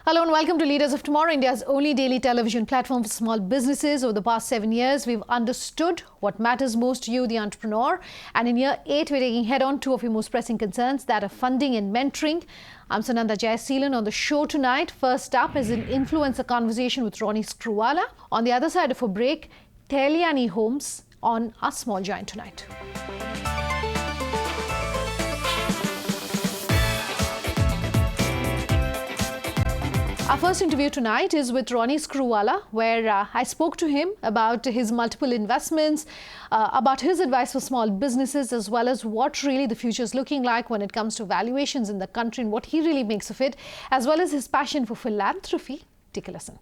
Hello and welcome to Leaders of Tomorrow, India's only daily television platform for small businesses. Over the past 7 years, we've understood what matters most to you, the entrepreneur. And in year 8, we're taking head-on two of your most pressing concerns, that are funding and mentoring. I'm Sananda Jayaseelan. On the show tonight, first up is an influencer conversation with Ronnie Screwvala. On the other side of a break, Tahani Homes on Our Small Giant tonight. Our first interview tonight is with Ronnie Screwvala, where I spoke to him about his multiple investments, about his advice for small businesses, as well as what really the future is looking like when it comes to valuations in the country and what he really makes of it, as well as his passion for philanthropy. Take a listen.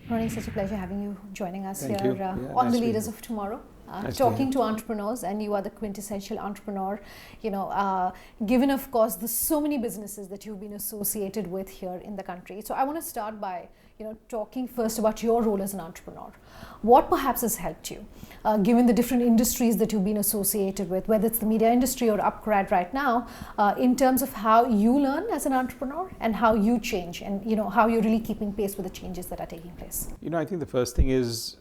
Ronnie, such a pleasure having you joining us Thank here you. on Nice the to Leaders be of Tomorrow. Nice Talking to entrepreneurs, and you are the quintessential entrepreneur. Given, of course, the so many businesses that you've been associated with here in the country. So I want to start by, talking first about your role as an entrepreneur. What perhaps has helped you, given the different industries that you've been associated with, whether it's the media industry or Upgrad right now, in terms of how you learn as an entrepreneur and how you change, and how you're really keeping pace with the changes that are taking place. I think the first thing is,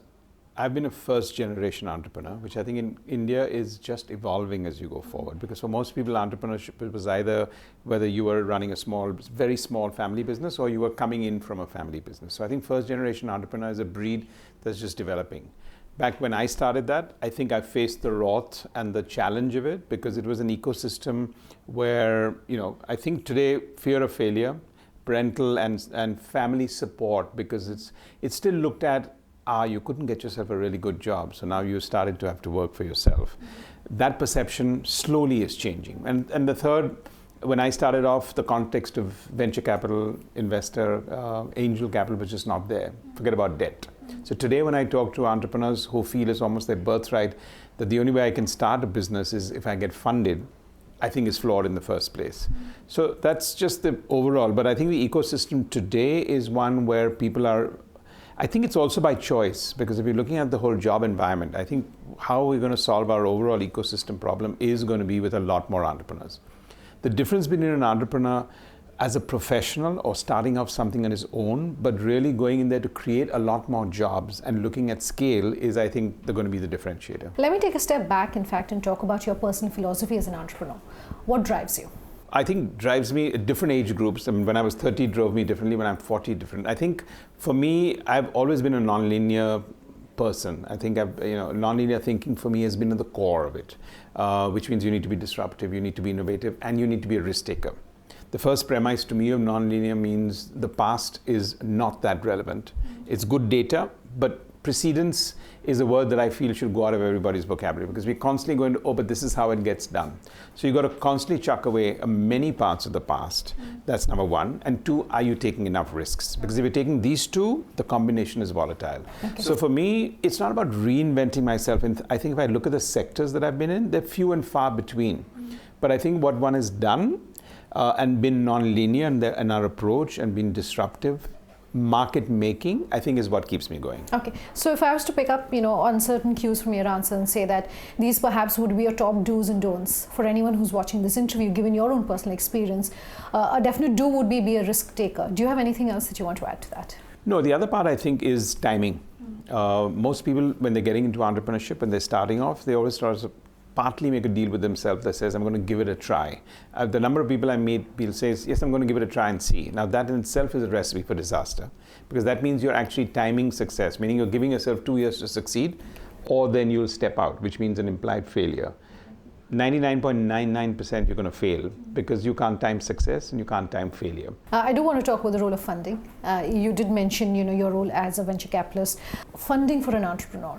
I've been a first generation entrepreneur, which I think in India is just evolving as you go forward. Because for most people, entrepreneurship was either whether you were running a very small family business, or you were coming in from a family business. So I think first generation entrepreneur is a breed that's just developing. Back when I started that, I think I faced the wrath and the challenge of it, because it was an ecosystem where, I think today fear of failure, parental and family support, because it's still looked at, you couldn't get yourself a really good job, so now you started to have to work for yourself. That perception slowly is changing. And the third, when I started off, the context of venture capital investor, angel capital was just not there. Forget about debt. So today when I talk to entrepreneurs who feel it's almost their birthright, that the only way I can start a business is if I get funded, I think is flawed in the first place. So that's just the overall. But I think the ecosystem today is one where people are, I think it's also by choice, because if you're looking at the whole job environment, I think how we're going to solve our overall ecosystem problem is going to be with a lot more entrepreneurs. The difference between an entrepreneur as a professional or starting off something on his own, but really going in there to create a lot more jobs and looking at scale is, I think, they're going to be the differentiator. Let me take a step back, in fact, and talk about your personal philosophy as an entrepreneur. What drives you? I think drives me at different age groups. I mean, when I was 30, it drove me differently. When I'm 40, different. I think for me, I've always been a non-linear person. I think non-linear thinking for me has been at the core of it, which means you need to be disruptive, you need to be innovative, and you need to be a risk taker. The first premise to me of non-linear means the past is not that relevant. It's good data, but precedence is a word that I feel should go out of everybody's vocabulary, because we're constantly going to, but this is how it gets done. So you've got to constantly chuck away many parts of the past. That's number one. And two, are you taking enough risks? Because if you're taking these two, the combination is volatile. Okay. So for me, it's not about reinventing myself. And I think if I look at the sectors that I've been in, they're few and far between. But I think what one has done and been non-linear in our approach and been disruptive, market making, I think is what keeps me going. Okay, so if I was to pick up, on certain cues from your answer and say that these perhaps would be your top do's and don'ts for anyone who's watching this interview, given your own personal experience, a definite do would be a risk taker. Do you have anything else that you want to add to that? No, the other part I think is timing. Most people, when they're getting into entrepreneurship and they're starting off, they always partly make a deal with themselves that says, I'm going to give it a try. The number of people I meet, people say, yes, I'm going to give it a try and see. Now that in itself is a recipe for disaster, because that means you're actually timing success, meaning you're giving yourself 2 years to succeed, or then you'll step out, which means an implied failure. 99.99% you're going to fail, because you can't time success and you can't time failure. I do want to talk about the role of funding. You did mention, your role as a venture capitalist. Funding for an entrepreneur.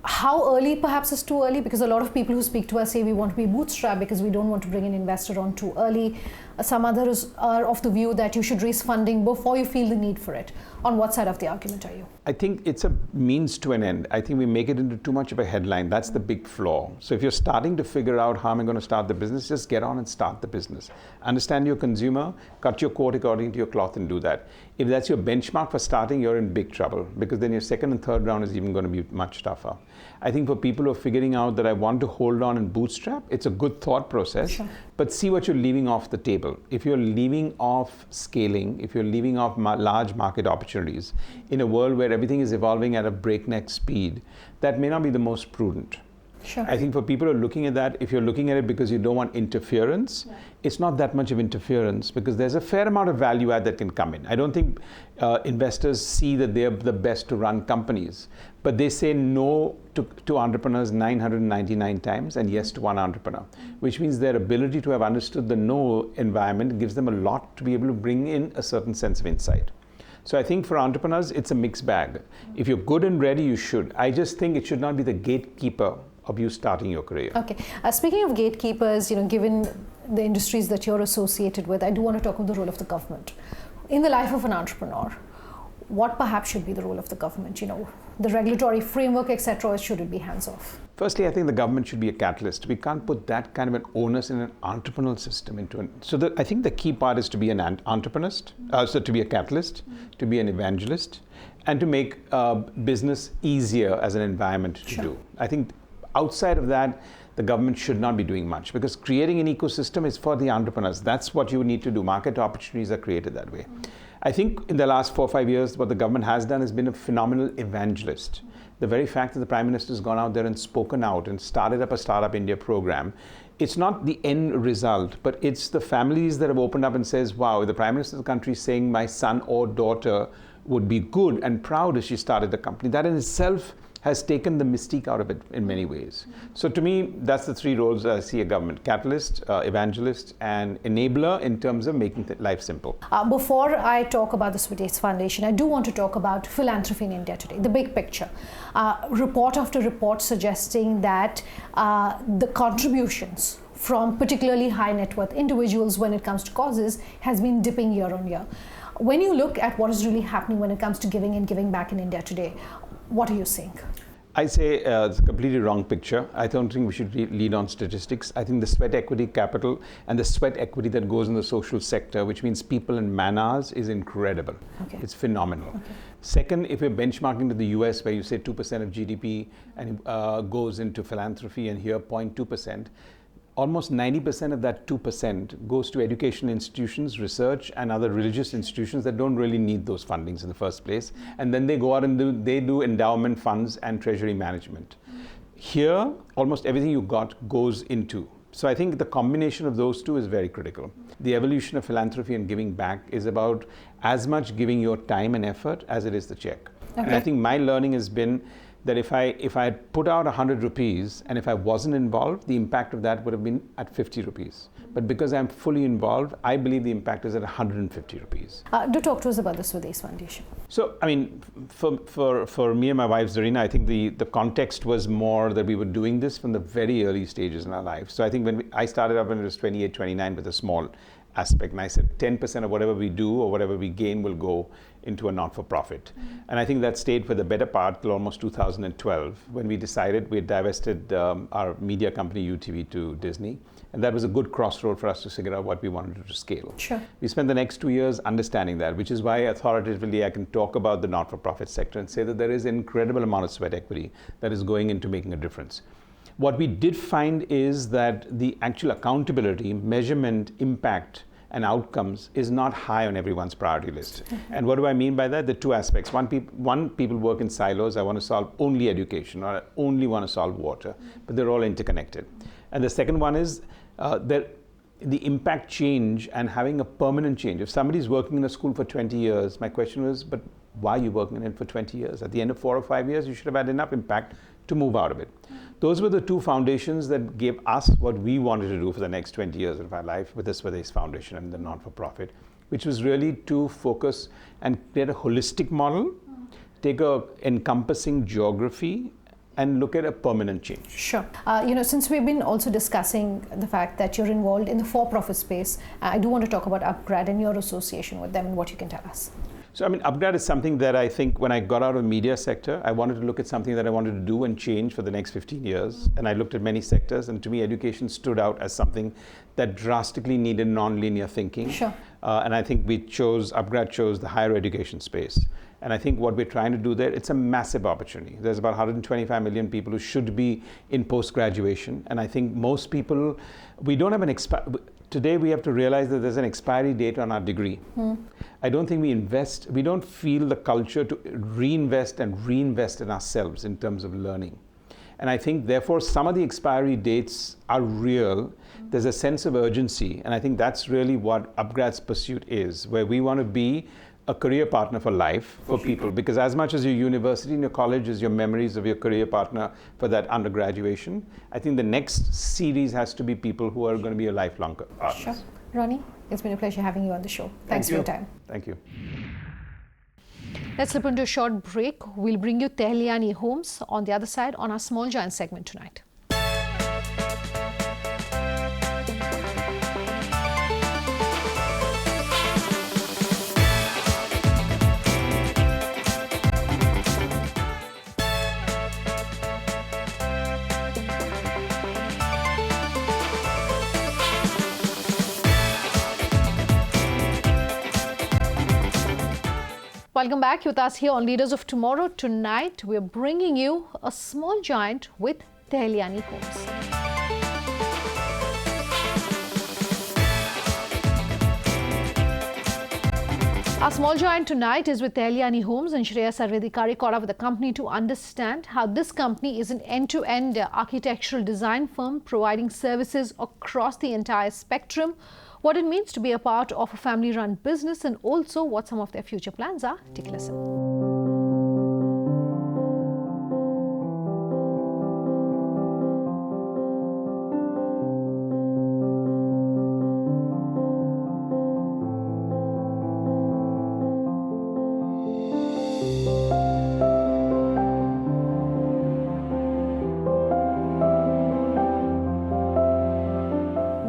How early perhaps is too early? Because a lot of people who speak to us say we want to be bootstrapped because we don't want to bring an investor on too early. Some others are of the view that you should raise funding before you feel the need for it. On what side of the argument are you? I think it's a means to an end. I think we make it into too much of a headline. That's the big flaw. So if you're starting to figure out how am I going to start the business, just get on and start the business. Understand your consumer, cut your coat according to your cloth and do that. If that's your benchmark for starting, you're in big trouble, because then your second and third round is even going to be much tougher. I think for people who are figuring out that I want to hold on and bootstrap, it's a good thought process, sure. But see what you're leaving off the table. If you're leaving off scaling, if you're leaving off large market opportunities in a world where everything is evolving at a breakneck speed, that may not be the most prudent. Sure. I think for people who are looking at that, if you're looking at it because you don't want interference, it's not that much of interference, because there's a fair amount of value add that can come in. I don't think investors see that they're the best to run companies, but they say no to entrepreneurs 999 times and yes to one entrepreneur, which means their ability to have understood the no environment gives them a lot to be able to bring in a certain sense of insight. So I think for entrepreneurs, it's a mixed bag. If you're good and ready, you should. I just think it should not be the gatekeeper of you starting your career. Okay. Speaking of gatekeepers, given the industries that you're associated with, I do want to talk about the role of the government. In the life of an entrepreneur, what perhaps should be the role of the government? The regulatory framework, etc., or should it be hands-off? Firstly, I think the government should be a catalyst. We can't put that kind of an onus in an entrepreneurial system into it. So I think the key part is to be an entrepreneurist, so to be a catalyst, to be an evangelist, and to make business easier as an environment to do. I think outside of that, the government should not be doing much, because creating an ecosystem is for the entrepreneurs. That's what you need to do. Market opportunities are created that way. I think in the last 4 or 5 years, what the government has done has been a phenomenal evangelist. The very fact that the Prime Minister has gone out there and spoken out and started up a Startup India program, it's not the end result, but it's the families that have opened up and says, wow, the Prime Minister of the country is saying my son or daughter would be good and proud if she started the company. That in itself has taken the mystique out of it in many ways. So to me, that's the three roles I see a government: catalyst, evangelist, and enabler in terms of making life simple. Before I talk about the Swadesh Foundation, I do want to talk about philanthropy in India today, the big picture. Report after report suggesting that the contributions from particularly high net worth individuals when it comes to causes has been dipping year on year. When you look at what is really happening when it comes to giving and giving back in India today, what are you seeing? I say it's a completely wrong picture. I don't think we should lead on statistics. I think the sweat equity capital and the sweat equity that goes in the social sector, which means people and man hours, is incredible. Okay. It's phenomenal. Okay. Second, if you're benchmarking to the US, where you say 2% of GDP and goes into philanthropy, and here 0.2%, almost 90% of that 2% goes to education institutions, research, and other religious institutions that don't really need those fundings in the first place. And then they go out and do endowment funds and treasury management. Here, almost everything you got goes into. So I think the combination of those two is very critical. The evolution of philanthropy and giving back is about as much giving your time and effort as it is the check. Okay. And I think my learning has been that if I had put out 100 rupees and if I wasn't involved, the impact of that would have been at 50 rupees. But because I'm fully involved, I believe the impact is at 150 rupees. Do talk to us about the Swadesh Foundation. So, I mean, for me and my wife, Zarina, I think the context was more that we were doing this from the very early stages in our life. So I think when I started up when it was 28, 29 with a small aspect, and I said 10% of whatever we do or whatever we gain will go into a not-for-profit. And I think that stayed for the better part till almost 2012, when we decided we had divested our media company UTV to Disney, and that was a good crossroad for us to figure out what we wanted to scale. Sure. We spent the next 2 years understanding that, which is why authoritatively I can talk about the not-for-profit sector and say that there is an incredible amount of sweat equity that is going into making a difference. What we did find is that the actual accountability, measurement, impact, and outcomes is not high on everyone's priority list. And what do I mean by that? The two aspects. One, people work in silos. I want to solve only education, or I only want to solve water, but they're all interconnected. And the second one is the impact change and having a permanent change. If somebody's working in a school for 20 years, my question was, but why are you working in it for 20 years? At the end of 4 or 5 years, you should have had enough impact to move out of it. Those were the two foundations that gave us what we wanted to do for the next 20 years of our life with the Swadesh Foundation and the not-for-profit, which was really to focus and create a holistic model, take a encompassing geography, and look at a permanent change. Sure. Since we've been also discussing the fact that you're involved in the for-profit space, I do want to talk about Upgrad and your association with them and what you can tell us. So, Upgrad is something that I think when I got out of the media sector, I wanted to look at something that I wanted to do and change for the next 15 years. And I looked at many sectors, and to me, education stood out as something that drastically needed non-linear thinking. Sure. And I think Upgrad chose the higher education space. And I think what we're trying to do there, it's a massive opportunity. There's about 125 million people who should be in post-graduation. And I think most people, we don't have today we have to realize that there's an expiry date on our degree. I don't think we don't feel the culture to reinvest in ourselves in terms of learning. And I think therefore some of the expiry dates are real. There's a sense of urgency, and I think that's really what Upgrad's pursuit is, where we want to be a career partner for life for people, because as much as your university and your college is your memories of your career partner for that undergraduation, I think the next series has to be people who are going to be your lifelong partners. Sure. Ronnie, it's been a pleasure having you on the show. Thanks for your time. Thank you. Let's slip into a short break. We'll bring you Tahiliani Homes on the other side on our Small Giant segment tonight. Welcome back. You're with us here on Leaders of Tomorrow. Tonight, we're bringing you a small giant with Tahiliani Homes. Our small giant tonight is with Tahiliani Homes, and Shreya Sarvedikari caught up with the company to understand how this company is an end-to-end architectural design firm providing services across the entire spectrum, what it means to be a part of a family-run business, and also what some of their future plans are. Take a listen.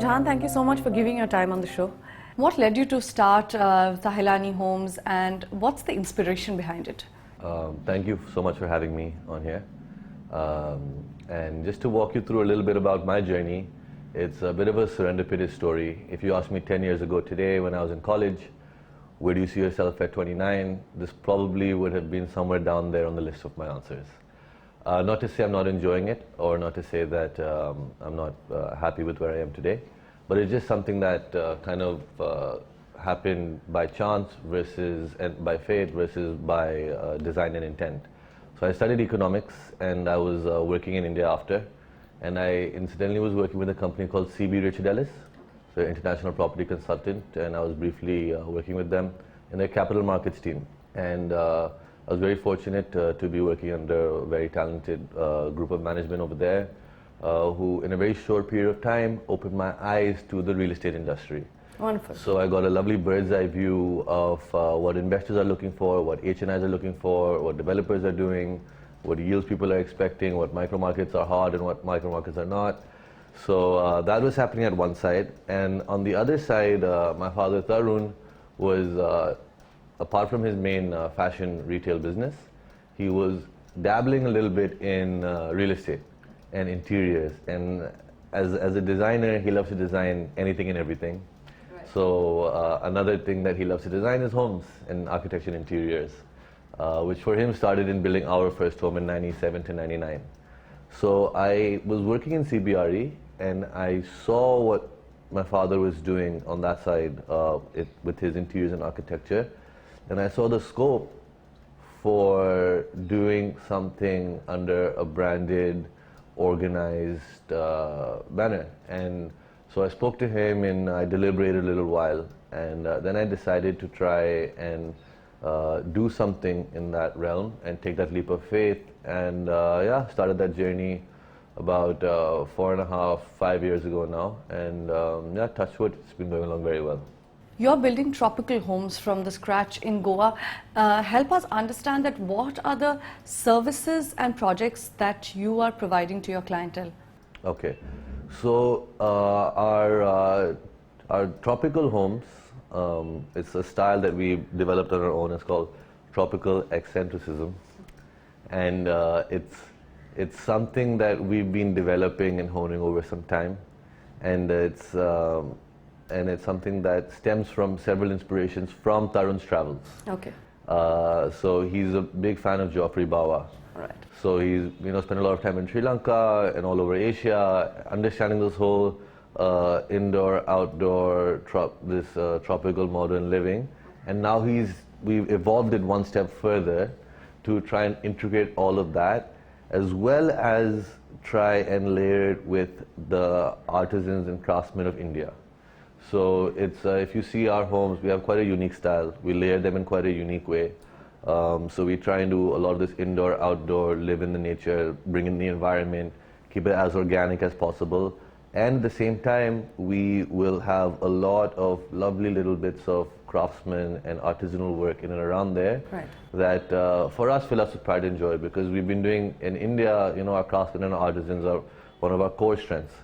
Jahan, thank you so much for giving your time on the show. What led you to start Tahilani Homes, and what's the inspiration behind it? Thank you so much for having me on here. And just to walk you through a little bit about my journey, it's a bit of a serendipitous story. If you asked me 10 years ago today when I was in college, where do you see yourself at 29? This probably would have been somewhere down there on the list of my answers. Not to say I'm not enjoying it, or not to say that I'm not happy with where I am today, but it's just something that kind of happened by chance and by fate versus by design and intent. So I studied economics, and I was working in India after, and I incidentally was working with a company called CB Richard Ellis, so international property consultant, and I was briefly working with them in their capital markets team. And I was very fortunate to be working under a very talented group of management over there, who in a very short period of time opened my eyes to the real estate industry. Wonderful. So I got a lovely bird's eye view of what investors are looking for, what HNIs are looking for, what developers are doing, what yields people are expecting, what micro markets are hot and what micro markets are not. So that was happening at one side, and on the other side, my father Tarun was, apart from his main fashion retail business, he was dabbling a little bit in real estate and interiors, and as a designer, he loves to design anything and everything. Right. So another thing that he loves to design is homes and architecture and interiors, which for him started in building our first home in 97 to 99. So I was working in CBRE, and I saw what my father was doing on that side with his interiors and architecture, and I saw the scope for doing something under a branded, organized manner. And so I spoke to him, and I deliberated a little while, and then I decided to try and do something in that realm and take that leap of faith, and started that journey about 4.5, 5 years ago now, and touch wood, it's been going along very well. You're building tropical homes from the scratch in Goa. Help us understand that what are the services and projects that you are providing to your clientele? Okay, so our tropical homes, it's a style that we developed on our own. It's called tropical eccentricism, and it's something that we've been developing and honing over some time, and it's something that stems from several inspirations from Tarun's travels. Okay. So he's a big fan of Geoffrey Bawa. Right. So he's spent a lot of time in Sri Lanka and all over Asia, understanding this whole indoor, outdoor, tropical modern living, and now we've evolved it one step further to try and integrate all of that, as well as try and layer it with the artisans and craftsmen of India. So it's if you see our homes, we have quite a unique style. We layer them in quite a unique way. So we try and do a lot of this indoor, outdoor, live in the nature, bring in the environment, keep it as organic as possible. And at the same time, we will have a lot of lovely little bits of craftsmen and artisanal work in and around there. Right. That for us fill us with pride and joy, because we've been doing in India, our craftsmen and artisans are one of our core strengths.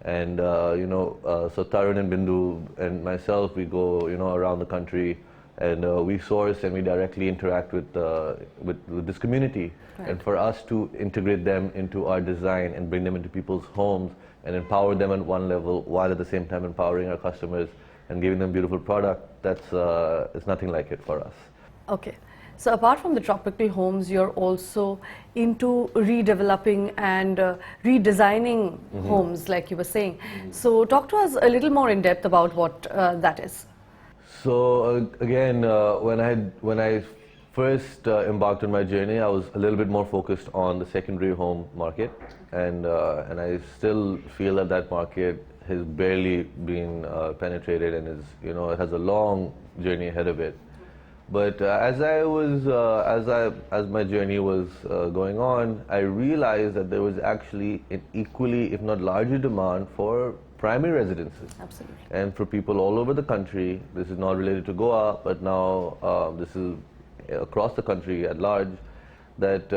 And so Tarun and Bindu and myself, we go around the country, and we source and we directly interact with this community. Right. And for us to integrate them into our design and bring them into people's homes and empower them at one level, while at the same time empowering our customers and giving them beautiful product, it's nothing like it for us. Okay. So apart from the tropical homes, you're also into redeveloping and redesigning homes, like you were saying. So talk to us a little more in depth about what that is. So again, when I first embarked on my journey, I was a little bit more focused on the secondary home market, and I still feel that market has barely been penetrated, and it has a long journey ahead of it. But as my journey was going on, I realized that there was actually an equally, if not larger, demand for primary residences. Absolutely. And for people all over the country. This is not related to Goa, but now this is across the country at large. That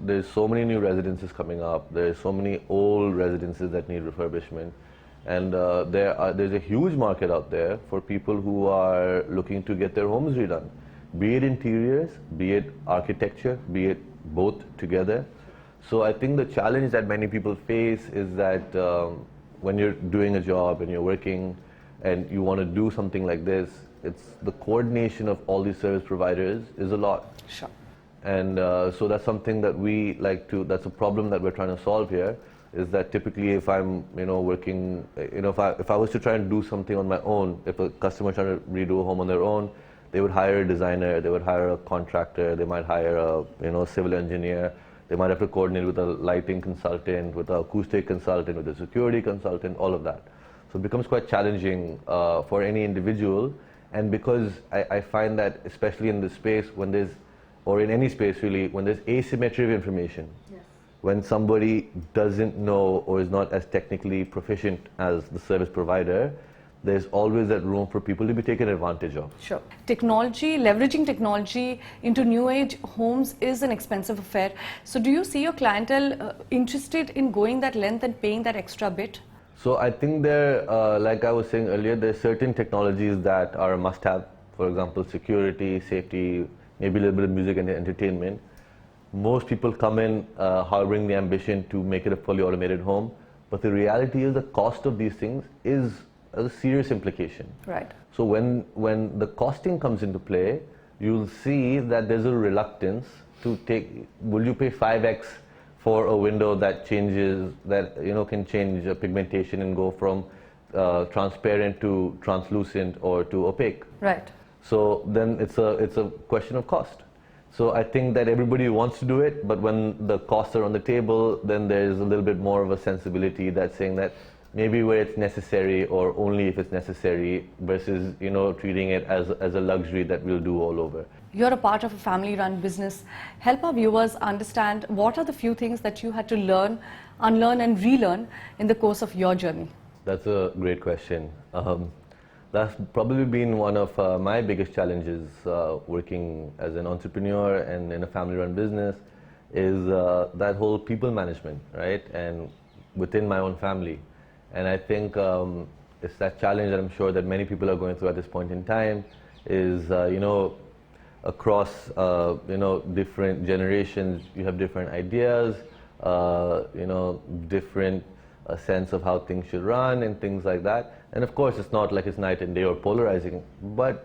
there's so many new residences coming up. There's so many old residences that need refurbishment. And there's a huge market out there for people who are looking to get their homes redone, be it interiors, be it architecture, be it both together. So I think the challenge that many people face is that when you're doing a job and you're working and you want to do something like this, it's the coordination of all these service providers is a lot. Sure. And so that's something that that's a problem that we're trying to solve here. Is that typically if I'm working, if I was to try and do something on my own, if a customer trying to redo a home on their own, they would hire a designer, they would hire a contractor, they might hire a civil engineer, they might have to coordinate with a lighting consultant, with an acoustic consultant, with a security consultant, all of that. So it becomes quite challenging for any individual, and because I find that especially in this space or in any space really, when there's asymmetry of information. Yes. When somebody doesn't know or is not as technically proficient as the service provider, there's always that room for people to be taken advantage of. Sure. Leveraging technology into new age homes is an expensive affair. So do you see your clientele interested in going that length and paying that extra bit? So I think like I was saying earlier, there's certain technologies that are a must-have. For example, security, safety, maybe a little bit of music and entertainment. Most people come in harboring the ambition to make it a fully automated home, but the reality is the cost of these things is a serious implication. Right. So when the costing comes into play, you'll see that there's a reluctance to will you pay 5x for a window that changes, can change pigmentation and go from transparent to translucent or to opaque. Right. So then it's a question of cost. So I think that everybody wants to do it, but when the costs are on the table, then there's a little bit more of a sensibility that's saying that maybe where it's necessary or only if it's necessary versus treating it as a luxury that we'll do all over. You're a part of a family-run business. Help our viewers understand what are the few things that you had to learn, unlearn and relearn in the course of your journey. That's a great question. That's probably been one of my biggest challenges working as an entrepreneur and in a family-run business is that whole people management, right? And within my own family. And I think it's that challenge that I'm sure that many people are going through at this point in time is, across, different generations, you have different ideas, different sense of how things should run and things like that. And of course, it's not like it's night and day or polarizing, but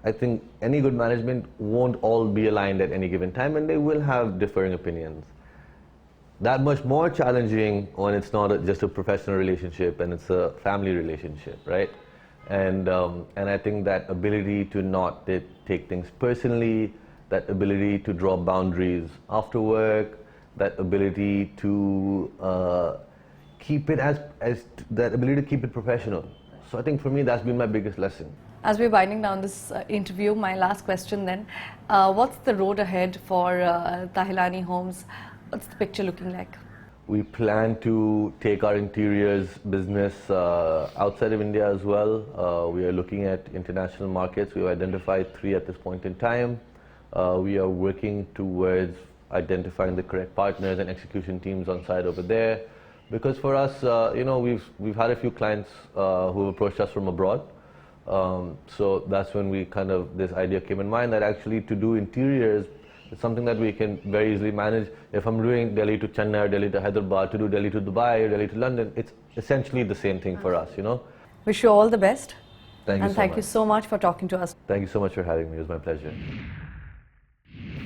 I think any good management won't all be aligned at any given time, and they will have differing opinions. That much more challenging when it's not just a professional relationship and it's a family relationship, right? And I think that ability to not take things personally, that ability to draw boundaries after work, that ability to keep it that ability to keep it professional. So I think for me that's been my biggest lesson. As we're winding down this interview, my last question then, what's the road ahead for Tahiliani Homes? What's the picture looking like? We plan to take our interiors business outside of India as well. We are looking at international markets. We've identified 3 at this point in time. We are working towards identifying the correct partners and execution teams on site over there. Because for us, we've had a few clients who approached us from abroad. So that's when this idea came in mind that actually to do interiors, it's something that we can very easily manage. If I'm doing Delhi to Chennai or Delhi to Hyderabad, to do Delhi to Dubai or Delhi to London, it's essentially the same thing for us, Wish you all the best. Thank you so much. And thank you so much for talking to us. Thank you so much for having me. It was my pleasure.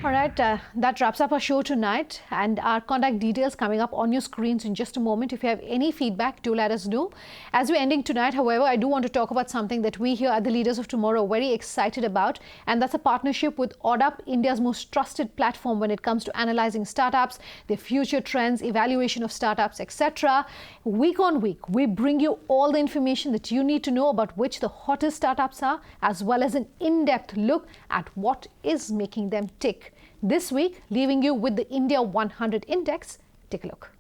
All right, that wraps up our show tonight, and our contact details coming up on your screens in just a moment. If you have any feedback, do let us know. As we're ending tonight, however, I do want to talk about something that we here at the Leaders of Tomorrow are very excited about, and that's a partnership with ODUP, India's most trusted platform when it comes to analyzing startups, their future trends, evaluation of startups, etc. Week on week, we bring you all the information that you need to know about which the hottest startups are, as well as an in-depth look at what is making them tick. This week, leaving you with the India 100 Index. Take a look.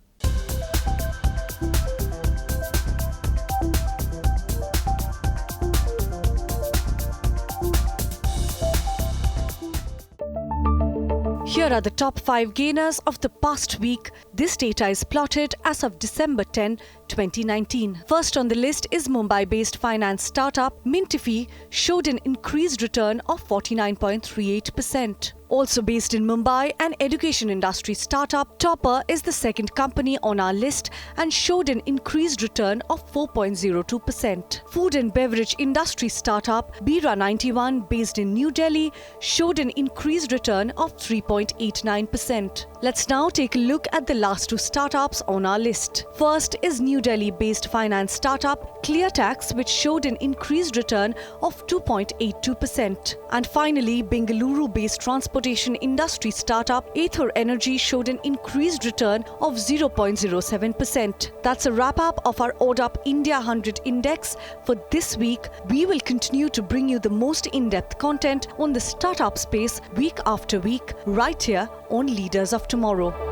Here are the top 5 gainers of the past week. This data is plotted as of December 10, 2019. First on the list is Mumbai-based finance startup Mintifi showed an increased return of 49.38%. Also based in Mumbai, an education industry startup Topper is the second company on our list and showed an increased return of 4.02%. Food and beverage industry startup Bira 91 based in New Delhi showed an increased return of 3.89%. Let's now take a look at the last 2 startups on our list. First is New Delhi-based finance startup ClearTax, which showed an increased return of 2.82%. And finally, Bengaluru-based transportation industry startup Aether Energy showed an increased return of 0.07%. That's a wrap-up of our ODUP India 100 Index for this week. We will continue to bring you the most in-depth content on the startup space week after week, right here on Leaders of Tomorrow.